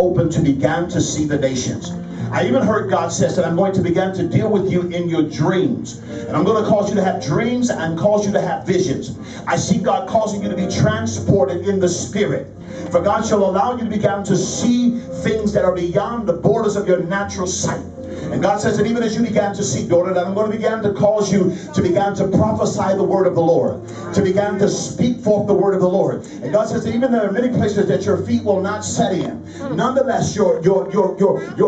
open to begin to see the nations. I even heard God says that I'm going to begin to deal with you in your dreams. And I'm going to cause you to have dreams and cause you to have visions. I see God causing you to be transported in the spirit. For God shall allow you to begin to see things that are beyond the borders of your natural sight. And God says that even as you began to see, daughter, that I'm going to begin to cause you to begin to prophesy the word of the Lord, to begin to speak forth the word of the Lord. And God says that even there are many places that your feet will not set in. Nonetheless, your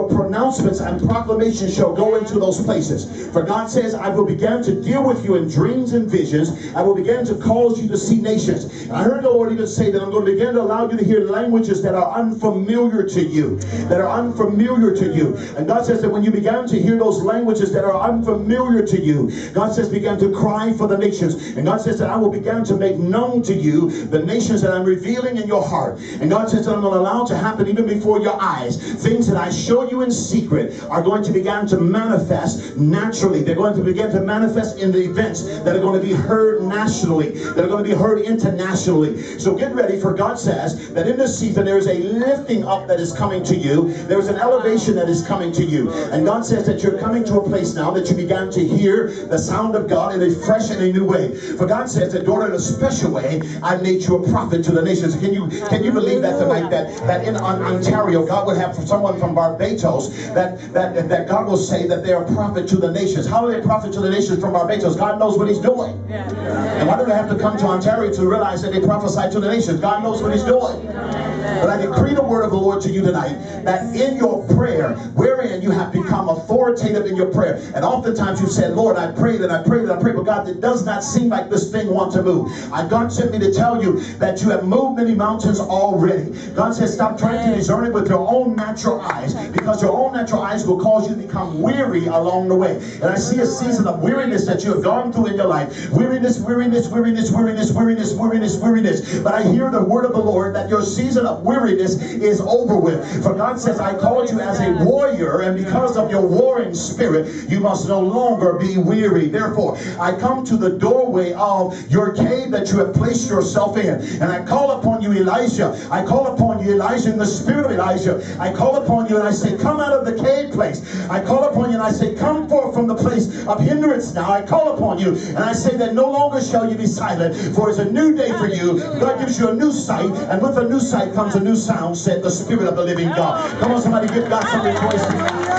pronouncements and proclamations shall go into those places. For God says, I will begin to deal with you in dreams and visions. I will begin to cause you to see nations. And I heard the Lord even say that I'm going to begin to allow you to hear languages that are unfamiliar to you, that are unfamiliar to you. And God says that when you begin to hear those languages that are unfamiliar to you, God says begin to cry for the nations. And God says that I will begin to make known to you the nations that I'm revealing in your heart. And God says that I'm going to allow to happen even before your eyes. Things that I show you in secret are going to begin to manifest naturally. They're going to begin to manifest in the events that are going to be heard nationally, that are going to be heard internationally. So get ready, for God says that in this season there is a lifting up that is coming to you. There's an elevation that is coming to you. And God says that you're coming to a place now that you began to hear the sound of God in a fresh and a new way. For God says that, daughter, in a special way, I made you a prophet to the nations. Can you believe that tonight? That in Ontario, God would have for someone from Barbados that God will say that they're a prophet to the nations. How are they a prophet to the nations from Barbados? God knows what He's doing. And why do they have to come to Ontario to realize that they prophesy to the nations? God knows what He's doing. But I decree the word of the Lord to you tonight, that in your prayer, wherein you have become authoritative in your prayer, and oftentimes you said, Lord, I prayed and I prayed and I prayed, but God, it does not seem like this thing wants to move. God sent me to tell you that you have moved many mountains already. God says stop trying to discern it with your own natural eyes, because your own natural eyes will cause you to become weary along the way. And I see a season of weariness that you have gone through in your life. Weariness, weariness, weariness, weariness, weariness, weariness, weariness. But I hear the word of the Lord that your season of weariness is over with. For God says, I called you as a warrior, and because of your warring spirit, you must no longer be weary. Therefore, I come to the doorway of your cave that you have placed yourself in, and I call upon you, Elijah. I call upon you, Elijah, in the spirit of Elijah. I call upon you and I say, come out of the cave place. I call upon you and I say, come forth from the place of hindrance now. I call upon you and I say that no longer shall you be silent, for it's a new day for you. God gives you a new sight, and with a new sight comes a new sound, said the Spirit of the living God. Come on, somebody, give God some rejoicing.